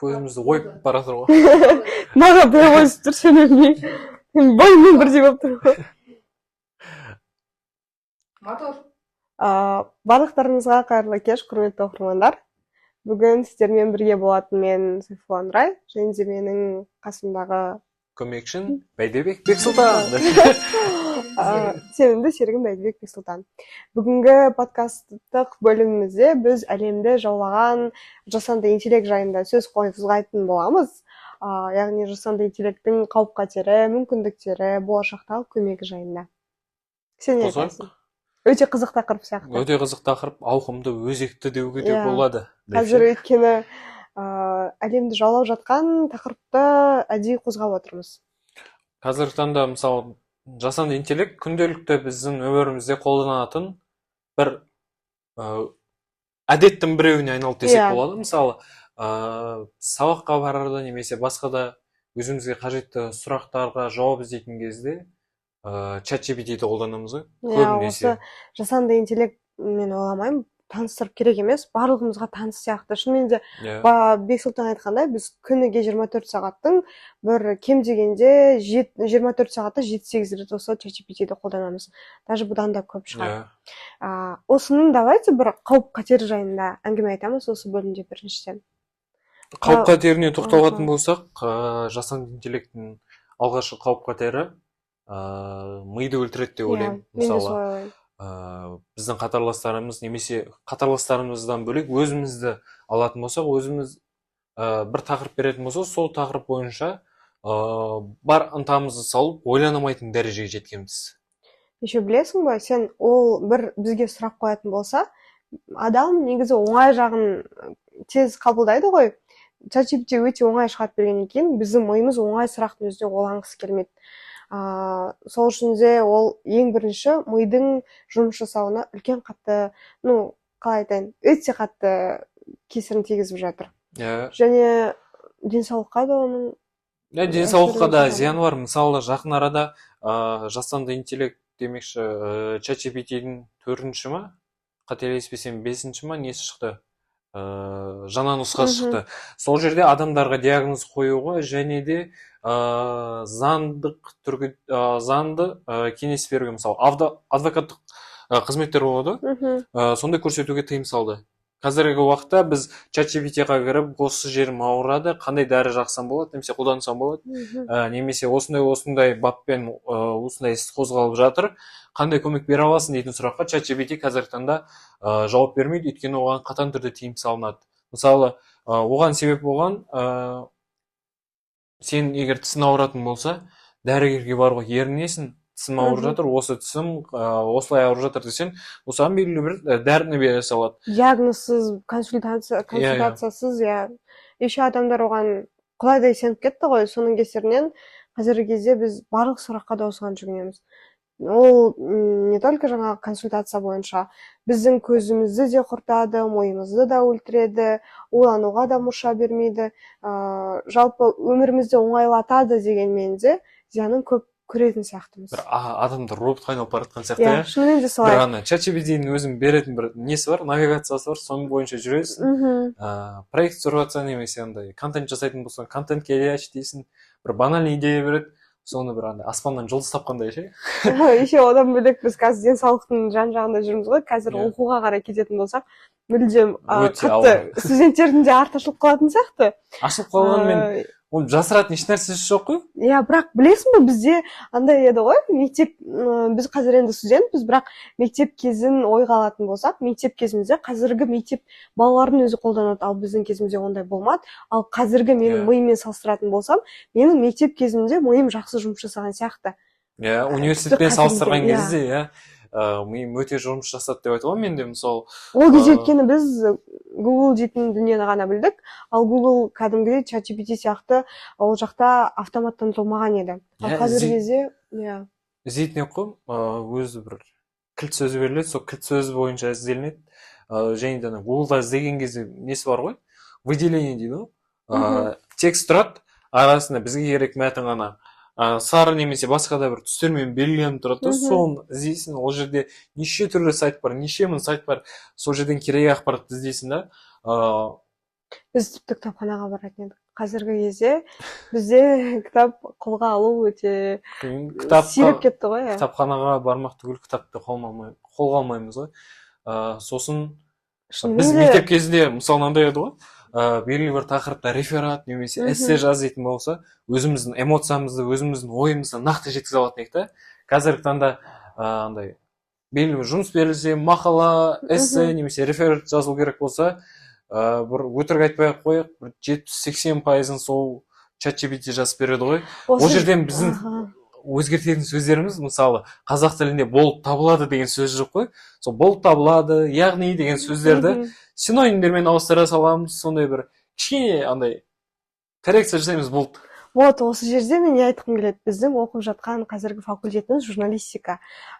көзімізді ойып бара тұр ғой. Маған былай ойысып тұр, сен өлмей. Бойыммен бірдей болып тұр ғой. Мотор. Барлықтарыңызға қайырлы кеш, құрметті оқырмандар. Бүгін сіздермен бірге болатын мен Сейфулла Нұрай, және де менің қасымдағы Көмекшін Бәйдібек Бексұлтан. Сенімді серігім Бәйдібек Бексұлтан. Бүгінгі подкасттық бөлімімізде біз әлемді жаулаған жасанды интеллект жайында сөз қозғайтын боламыз. Яғни жасанды интеллекттің қауіп-қатері, мүмкіндіктері, болашақтағы көмегі жайында. Сен не айтасың? Өте қызық тақырып сияқты. Өте қызық тақырып, ауқымды, өзекті деуге де болады. Қазір өйткені әлемді жаулап жатқан тақырыпты әдейі қозғап отырмыз. Қазіргі таңда мысалы жасанды интеллект күнделікті біздің өмірімізде қолданатын бір әдеттің біреуіне айналып десек болады. Мысалы сабаққа барарда немесе басқа да өзімізге қажетті сұрақтарға жауап іздейтін кезде ChatGPT-ді қолданамыз ғой. Осы жасанды интеллект мен ойламаймын, таныстырып керек емес, барлығымызға таныс сияқты. Шынымен де Бексұлтан айтқандай, біз күніге 24 сағаттың бір кем дегенде 24 сағатта 7-8 рет осы ChatGPT-ді қолданамыз. Даже бұдан да көп шығар. Осының давайте бір қауіп-қатер жайында әңгіме айтамыз осы бөлімде біріншіден. Қауіп-қатеріне тоқталатын болсақ, жасанды интеллекттің алғашқы қауіп-қатері миды өлтіреді деп ойлаймын. Мысалы, біздің қатарластарымыз немесе қатарластарымыздан бөлек өзімізді алатын болсақ, өзіміз бір тақырып беретін болсақ, сол тақырып бойынша бар ынтамызды салып, ойланамайтын дәрежеге жеткенбіз. Еще білесің бе, сен ол бір бізге сұрақ қоятын болса, адам негізі оңай жағын тез қабылдайды ғой. ChatGPT өте оңай шығарып бергеннен кейін, біздің миымыз оңай сұрақтың өзіне ойланғысы келмейді. Сол үшін де ол ең бірінші мидың жұмыс жасауына үлкен қатты, қалай айтайын, өте қатты кесірін тигізіп жатыр. Және денсаулыққа да оның... Денсаулыққа да зияны бар. Мысалы, жақын арада жасанды интеллект демекші ChatGPT-дің 4-ші ма, қателеспесем 5-ші ма, несі шықты? Жаңа нұсқасы шықты. Сол жерде адамдарға диагноз қоюға және де заңды кеңес беруге, мысалы адвокаттық қызметтер болады, сондай көрсетуге тыйым салды. Қазіргі уақытта біз ChatGPT-ға кіріп, осы жерім ауырады, қандай дәрі жақсам болады, немесе қолдансам болады, немесе осындай баппен осындай іс қозғалып жатыр, қандай көмек бере аласың дейтін сұраққа ChatGPT қазіргі таңда жауап бермейді, өйткені оған қатаң түрде тыйым салынады. Мысалы, оған себеп болған, сен егер тісің ауыратын болса, дәрігерге баруға ерінесің, тісім ауырып жатыр, осы тісім осылай ауырып жатыр десең, осыған белгілі бір дәріні бере салады. Диагнозсыз, консультациясыз, еще адамдар оған құлайдай сеніп кетті ғой, соның кесірінен қазіргі кезде біз барлық сұраққа да осыған жүгінеміз. Ол не только жаңа консультация бойынша біздің көзімізді де құртады, мойымызды да өлтіреді, ойлануға да мұрша бермейді, жалпы өмірімізді оңайлатады дегенмен де зиянын көп көретін сияқтымыз. Бір адамдар роботқа айналып бара жатқан сияқты. Шынымен де солай. Бір ғана ChatGPT-ның өзін беретін бір несі бар, навигациясы бар, соның бойынша жүресің. Проект түсіріп немесе андай контент жасайтын болсаң, контентке еш дейсің, бір банальный идея береді, соны бір андай аспаннан жұлдыз тапқандай ше. Еще одан бөлек біз қазір денсаулықтың жан-жағында жүрміз ғой, қазір оқуға қарай кететін болсақ, мүлдем қатты студенттердің де артықшылық қылатын сияқты. Ашылып қалғанмен ол жасыратын еш нәрсесі жоқ қой. Бірақ білесің бе, бізде андай еді ғой, мектеп, біз қазір енді студентпіз, бірақ мектеп кезін ойға алатын болсақ, мектеп кезімізде қазіргі мектеп балалардың өзі қолданады, ал біздің кезімізде ондай болмады. Ал қазіргі менің миыммен салыстыратын болсам, менің мектеп кезімде миым жақсы жұмыс жасаған сияқты. Университетпен салыстырған кезде, миым өте жұмыс жасады деп айтуға мен де мысалы. Ол кезде өйткені біз Google дейтін дүниені ғана білдік, ал Google кәдімгідей ChatGPT сияқты ол жақта автоматтандырылмаған еді. Ал қазіргі кезде, іздейтін ек қой, өзі бір кілт сөзі беріледі, сол кілт сөзі бойынша ізделінеді. Және де Google-да іздеген кезде несі бар ғой? Выделение дейді ғой. Текст тұрады, арасында бізге керек мәтін ғана сары немесе басқа да бір түстермен белгіленіп тұрады, соны іздейсің. Ол жерде неше түрлі сайт бар, неше мың сайт бар, сол жерден керек ақпаратты іздейсің да. Біз тіпті кітапханаға баратын едік. Қазіргі кезде бізде кітап қолға алу өте сиреп кетті ғой. Кітапханаға бармақ түгіл кітапты қолға алмаймыз ғой. Сосын біз мектеп кезінде мысалы мынандай еді ғой. Белгілі бір тақырыпта реферат немесе эссе жазатын болса, өзіміздің эмоциямызды, өзіміздің ойымызды нақты жеткізе алатын едік та. Қазіргі таңда андай белгілі бір жұмыс берілсе, мақала, эссе немесе реферат жазылу керек болса, бір өтірік айтпай ақ қояйық, 70-80% сол ChatGPT жазып береді ғой. Ол жерден біздің өзгертетін сөздеріміз, мысалы, қазақ тілінде болып табылады деген сөз жоқ қой. Сол болып табылады, яғни деген сөздерді синонимдермен ауыстыра саламыз, сондай бір кішкене андай коррекция жасаймыз болды. Вот, осы жерде мен не айтқым келеді. Біздің оқып жатқан қазіргі факультетіміз журналистика.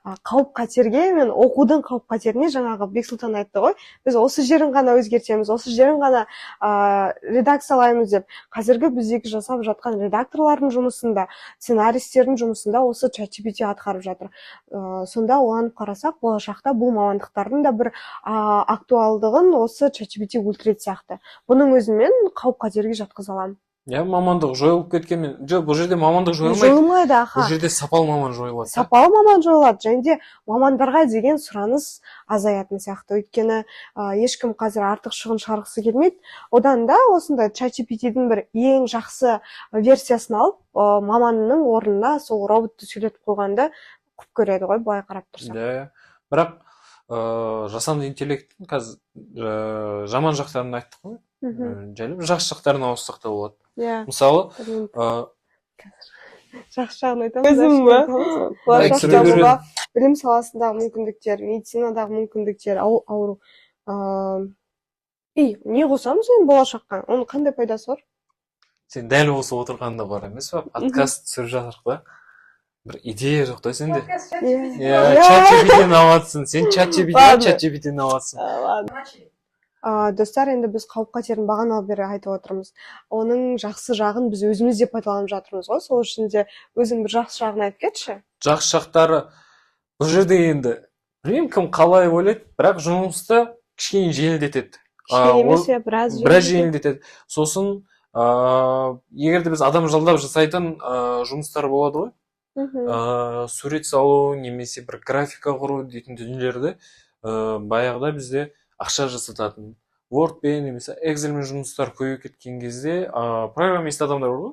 Қауіп-қатерге мен оқудың қауіп-қатеріне жаңағы Бексұлтан айтты ғой. Біз осы жерін ғана өзгертеміз, осы жерін ғана редакциялаймыз деп. Қазіргі біздегі жасап жатқан редакторлардың жұмысында, сценаристердің жұмысында осы ChatGPT атқарып жатыр. Сонда оған қарасақ, болашақта бұл мамандықтардың да бір актуалдығын осы ChatGPT өлтіретін сияқты. Бұның өзімен қауіп-қатерге жатқыза аламын. Мамандық жойылып кеткенмен, жоқ, бұл жерде мамандық жойылмайды. Жойылмайды, аха. Бұл жерде сапалы маман жойылады. Сапалы маман жойылады, және де мамандарға деген сұраныс азаятын сияқты. Өйткені ешкім қазір артық шығын шығарғысы келмейді. Одан да осындай ChatGPT-дің бір ең жақсы версиясын алып, маманның орнына сол роботты сөйлетіп қойғанды құп көреді ғой, былай қарап тұрсақ. Бірақ жасанды интеллекттің қазір жаман жақтарын айттық қой. Жайлы жақсы жақтарын ауыстық та болады. Мысалы, жақсы жағын айтамыз. Болашақта білім саласындағы мүмкіндіктер, медицинадағы мүмкіндіктер, ауру. Не қосамыз енді болашаққа? Оның қандай пайдасы бар? Сен дәл осы отырғанда бар емес па? Подкаст түсіріп жатырық па? Бір идея жоқ та сенде. ChatGPT-ден алатсың. Сен ChatGPT-ден алатсың. Достар, енді біз қауіп-қатерін бағаналы бері айтып отырмыз. Оның жақсы жағын біз өзіміз де пайдаланып жатырмыз ғой. Сол үшін де өзің бір жақсы жағын айтып кетші. Жақсы жақтары бұл жерде енді білмеймін кім қалай ойлайды, бірақ жұмысты кішкене жеңілдетеді. Кішкене емес, біраз жеңілдетеді. Сосын егер де біз адам жалдап жасайтын жұмыстар болады ғой. Сурет салу немесе бір графика құру дейтін дүниелерді баяғыда бізде ақша жасататын Wordпен немесе Excelмен жұмыстар көбейіп кеткен кезде программист адамдар бар ғой.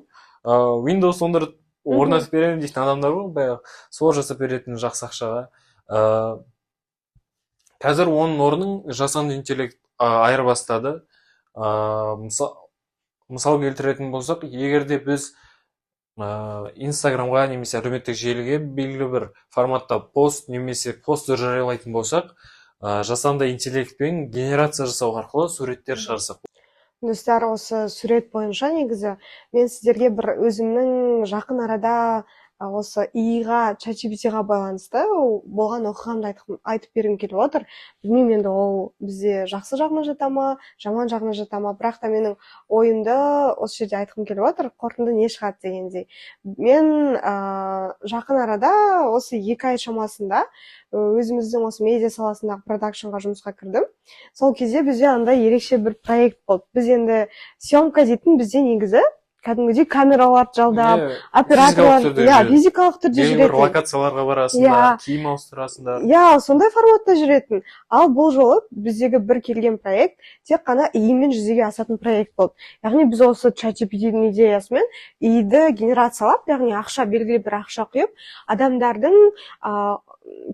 Windows орнатып беремін дейтін адамдар бар ғой, баяғы сол жасап беретін жақсы ақшаға. Қазір оның орнын жасанды интеллект айырбастады. Мысал келтіретін болсақ, егер де біз Инстаграмға немесе әлеуметтік желіге белгілі бір форматта пост немесе постер жариялайтын болсақ, жасанды интеллектпен генерация жасау арқылы суреттер шығарсақ. Достар, осы сурет бойынша негізі мен сіздерге бір өзімнің жақын арада осы ИИ-ға, ChatGPT-ға байланысты болған оқиғамды айтып бергім келіп отыр. Білмеймін енді ол бізде жақсы жағына жата ма, жаман жағына жата ма, бірақ та менің ойымды осы жерде айтқым келіп отыр, қорытынды не шығады дегендей. Мен жақын арада осы 2 ай шамасында өзіміздің осы медиа саласындағы продакшнға жұмысқа кірдім. Сол кезде бізде андай ерекше бір проект болды. Біз енді съемка дейтін бізде негізі кәдімгідей камераларды жалдап, операторлар, физикалық түрде жүретін. Бір локацияларға барасыңдар, киім ауыстырасыңдар. Сондай форматта жүретін. Ал бұл жолы біздегі бір келген проект тек қана ИИ-мен жүзеге асатын проект болды. Яғни біз осы ChatGPT-дің идеясымен ИИ-ді генерациялап, яғни белгілі бір ақша құйып, адамдардың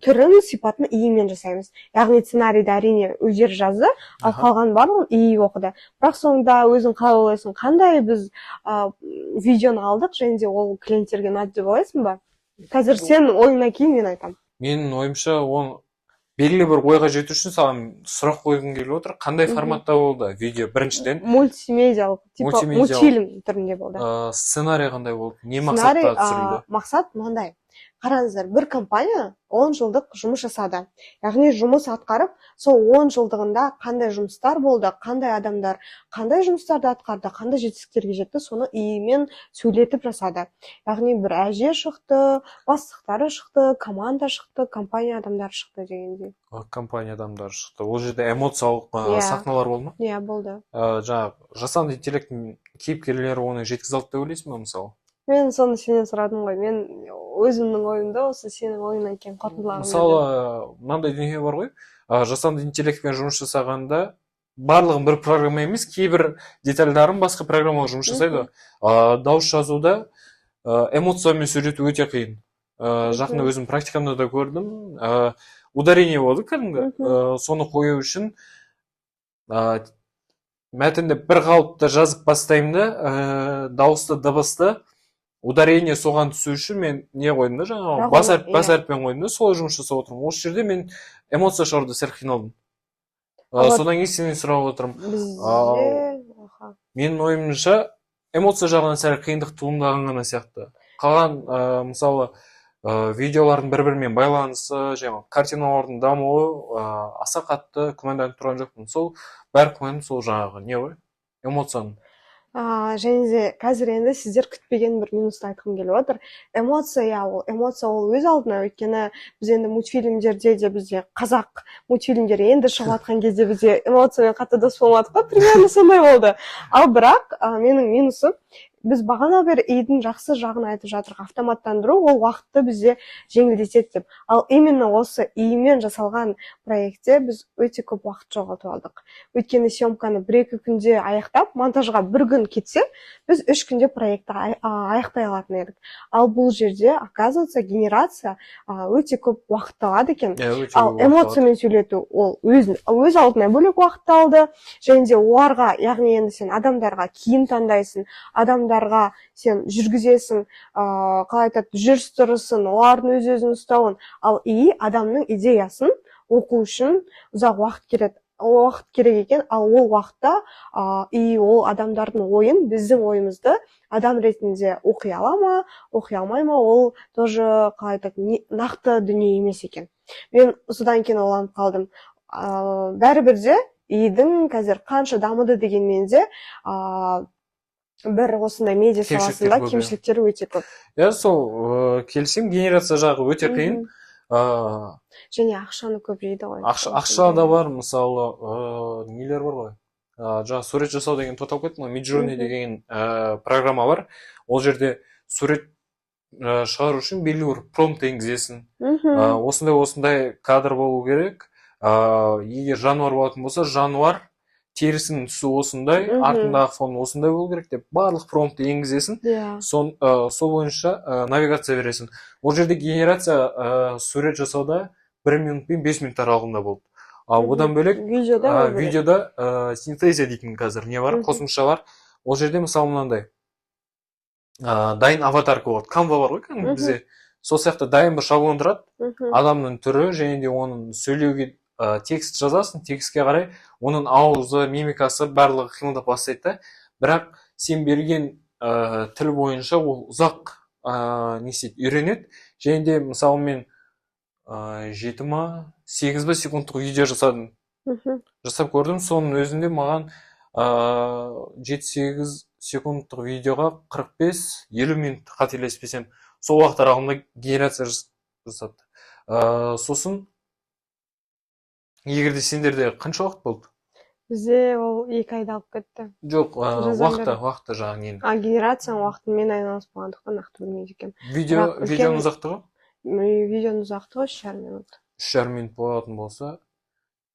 түрін, сипатын ИИ-мен жасаймыз. Яғни сценарийді әрине өздері жазды, ал қалған барлығын ИИ оқыды. Бірақ соңында өзің қалай ойлайсың, қандай біз видеоны алдық, және де ол клиенттерге ұнады деп ойлайсың ба? Қазір сен ойыңнан кейін мен айтамын. Менің ойымша, оны белгілі бір ойға жету үшін саған сұрақ қойғым келіп отыр. Қандай форматта болды видео біріншіден? Мультимедиалық, мультфильм түрінде болды. Сценарий қандай болды? Не мақсатта түсірілді? Мақсат мынандай. Қараңыздар, бір компания 10 жылдық жұмыс жасады. Яғни жұмыс атқарып, сол 10 жылдығында қандай жұмыстар болды, қандай адамдар қандай жұмыстарды атқарды, қандай жетістіктерге жетті, соны иімен сөйлетіп жасады. Яғни бір әже шықты, бастықтары шықты, команда шықты, компания адамдары шықты дегендей. Компания адамдары шықты. Ол жерде эмоциялық сахналар болды ма? Иә, болды. Жаңағы жасанды интеллекттің кейіпкерлері оны жеткізе алды деп ойлайсың ба мысалы? Мен соны сенен сұрадым ғой. Мен өзімнің ойымды осы сенің ойыңнан кейін қорытындылағым келді. Мысалы, мынандай дүние бар ғой. Жасанды интеллектпен жұмыс жасағанда барлығын бір программа емес, кейбір детальдарын басқа программаға жұмыс жасайды. Дауыс жазуда эмоциямен сөйлету өте қиын. Жақында өзім практикамда да көрдім. Ударение болды кәдімгі. Соны қою үшін мәтінді бір қалыпта жазып бастаймын да, дауысты, дыбысты ударение соған түсу үшін мен не қойдым да, жаңағы бас әріппен қойдым да, солай жұмыс жасап отырмын. Осы жерде мен эмоция шығаруды сәл қиналдым. Содан кейін сенен сұрап отырмын. Менің ойымша эмоция жағынан сәл қиындық туындаған ғана сияқты. Қалған мысалы видеолардың бір-бірімен байланысы, жаңағы картиналардың дамуы аса қатты күмәнданып тұрған жоқпын. Сол бәрі күмәнім сол жаңағы не ғой? Эмоцияның. Және де қазір енді сіздер күтпеген бір минусты айтқым келіп отыр. Эмоция ол өз алдына, өйткені біз енді мультфильмдерде де бізде қазақ мультфильмдері енді шығып жатқан кезде бізде эмоциямен қатты дос болмадық қой, примерно сондай болды. Ал бірақ менің минусым, біз бағана бері идің жақсы жағын айтып жатырық, автоматтандыру ол уақытты бізде жеңілдетеді деп. Ал именно осы имен жасалған проектте біз өте көп уақыт жоғалтып алдық. Өйткені съемканы 1-2 күнде аяқтап, монтажға 1 күн кетсе, біз 3 күнде проектті аяқтай алатын едік. Ал бұл жерде, оказывается, генерация өте көп уақыт алады екен. Ал эмоциямен сөйлету ол өз алдына бөлек уақыт алды. Және де оларға, яғни енді сен адамдарға киім таңдайсың, адамдарға сен жүргізесің, қалай айтады, жүріс-тұрысын, олардың өз-өзін ұстауын. Ал адамның идеясын оқу үшін ұзақ уақыт керек екен. Ал ол уақытта ол адамдардың ойын, біздің ойымызды адам ретінде оқи ала ма, оқи алмай ма, ол тоже қалай айтады, нақты дүние емес екен. Мен содан кейін ойланып қалдым. Бәрібір де идің қазір қанша дамыды дегенмен де бір осындай медиа саласында кемшіліктері өте көп. Сол келісем, генерация жағы өте қиын. Және ақшаны көп жейді ғой. Ақша да бар, мысалы, нелер бар ғой. Жаңа сурет жасау деген тоқталып кеттім, Midjourney деген программа бар. Ол жерде сурет шығару үшін белгілі бір промпт енгізесің. Осындай кадр болу керек. Егер жануар болатын болса, жануар терісінің түсі осындай, артындағы фон осындай болу керек деп барлық промптты енгізесің. Сол бойынша навигация бересің. Ол жерде генерация сурет жасауда 1 минут пен 5 минут аралығында болды. Одан бөлек видеода синтезия дейтін қазір не бар, қосымша бар. Ол жерде мысалы мынандай дайын аватарка болады. Canva бар ғой бізде. Сол сияқты дайын бір шаблон тұрады. Адамның түрі және де оның сөйлеуге текст жазасың, текстке қарай оның ауызы, мимикасы барлығы қимылдап бастайды. Бірақ сен берген тіл бойынша ол ұзақ үйренеді. Және де мысалы мен 7-8 секундтық видео жасадым. Жасап көрдім, соның өзінде маған 7-8 секундтық видеоға 45-50 минут қателеспесем, сол уақыт аралығында генерация жасады. Сосын егерде сендерде қанша уақыт болды? Бізде ол 2 айда алып кетті. Жоқ, уақыты жағы нені? Генерацияның уақытын мен айналыспағандықтан нақты білмейді екенмін. Видеоның ұзақтығы? Видеоның ұзақтығы 3,5 минут. 3,5 минут болатын болса,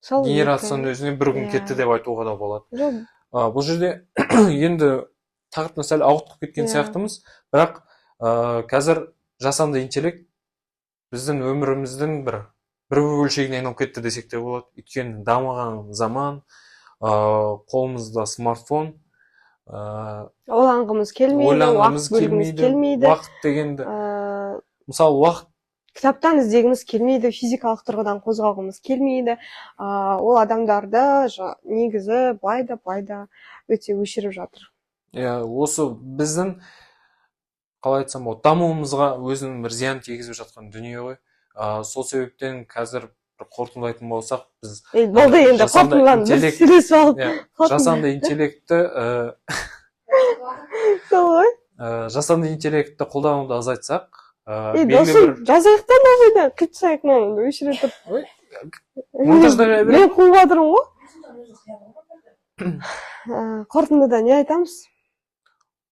генерацияның өзіне 1 күн кетті деп айтуға да болады. Бұл жерде енді тақырыптан сәл ауытқып кеткен сияқтымыз, бірақ қазір жасанды интеллект біздің өміріміздің бір бөлшегіне айналып кетті десек те болады. Өйткені дамыған заман, қолымызда смартфон, ойланғымыз келмейді, уақыт бөлгіміз келмейді. Уақыт дегенді, мысалы, уақыт кітаптан іздегіміз келмейді, физикалық тұрғыдан қозғалғымыз келмейді. Ол адамдарды негізі былайда өте өшіріп жатыр. Осы біздің қалай айтсам болады, дамуымызға өзінің бір зиянын тигізіп жатқан дүние ғой. Сол себептен қазір бір қорытындылайтын болсақ, біз болды енді қорытындыланып біз сөйлесіп алып жасанды интеллектті жасанды интеллектті қолдануды азайтсақ, досым жазайық та новыйда қиып тастайық мынаны өшіре тұрып. монтаждай беремін. Мен қуып жатырмын ғой. Қорытындыда не айтамыз?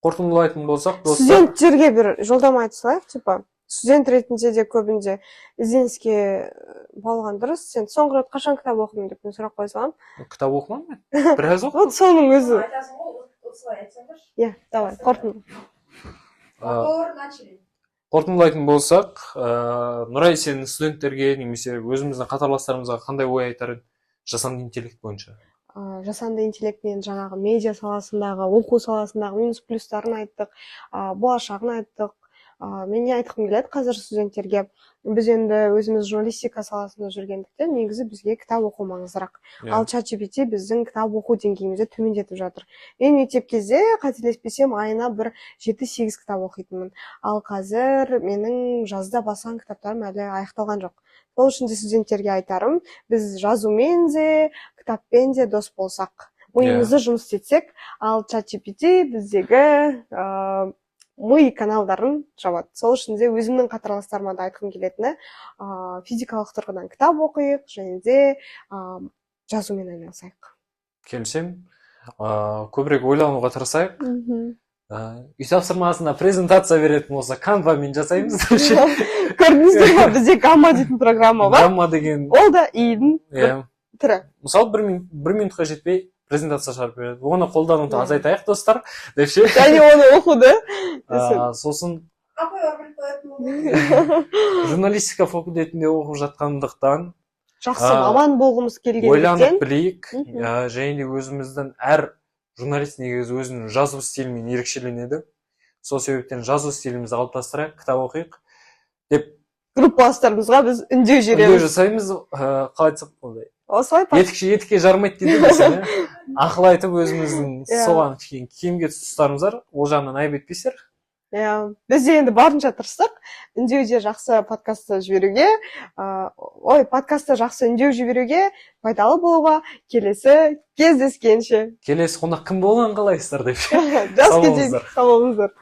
Қорытындылайтын болсақ, достар, Студенттерге бір жолдама айта салайық, типа студент ретінде де көбінде ізденіске болған дұрыс. Сен соңғы рет қашан кітап оқыдың деп мен сұрақ қоя саламын. кітап оқымадым мен. Біраз оқыдым. Вот соның өзі. Айтасың ғой, осылай айтсаңдаршы. Иә, давай, қорытынды. Начали. Қорытындылайтын болсақ, Нұрай, сен студенттерге немесе өзіміздің қатарластарымызға қандай ой айтар едің жасанды интеллект бойынша? Жасанды интеллектпен жаңағы медиа саласындағы, оқу саласындағы минус плюстарын айттық, болашағын айттық. Мен не айтқым келеді қазір студенттерге? Біз енді өзіміз журналистика саласында жүргендіктен негізі бізге кітап оқу маңыздырақ. Ал ChatGPT біздің кітап оқу деңгейімізді төмендетіп жатыр. Мен мектеп кезде қателеспесем айына бір 7-8 кітап оқитынмын. Ал қазір менің жазда басқан кітаптарым әлі аяқталған жоқ. Сол үшін де студенттерге айтарым, біз жазумен де, кітаппен де дос болсақ, ойымызды жұмыс істетсек, ал ChatGPT біздегі ми каналдарын жабады. Сол үшін де өзімнің қатарластарыма да айтқым келетіні, физикалық тұрғыдан кітап оқиық, және де жазумен айналысайық. Келісем. Көбірек ойлануға тырысайық. Үй тапсырмасына презентация беретін болса, Canva-мен жасаймыз. Көрдіңіздер ме, бізде Gamma дейтін программа бар. Gamma деген. Ол да идің бір түрі. Мысалы, бір минутқа жетпей презентация шығарып береді. Оны қолдануды азайтайық, достар. Және оны оқуды. Сосын Апай біліп қоятын болды. журналистика факультетінде оқып жатқандықтан жақсы маман болғымыз келгендіктен ойланып білейік, және де өзіміздің әр журналист негізі өзінің жазу стилімен ерекшеленеді. Сол себептен жазу стилімізді қалыптастырайық, кітап оқиық деп группаластарымызға біз үндеу үндеу жібереміз. жасаймыз. Қалай айтсақ болдай. Осылай Етікке жармайды дейді mesela. Ақыл айтып өзіміздің соған киімге тұстарымыз бар. Ол жағынан айып етпейсіздер. Біз де енді барынша тырыстық. Үндеуде жақсы подкастты жіберуге, подкастты жақсы үндеу жіберуге, пайдалы болуға, келесі кездескенше. Келесі қонақ кім болғанын қалайсыздар деп. Жас кезек, сау болыңыздар.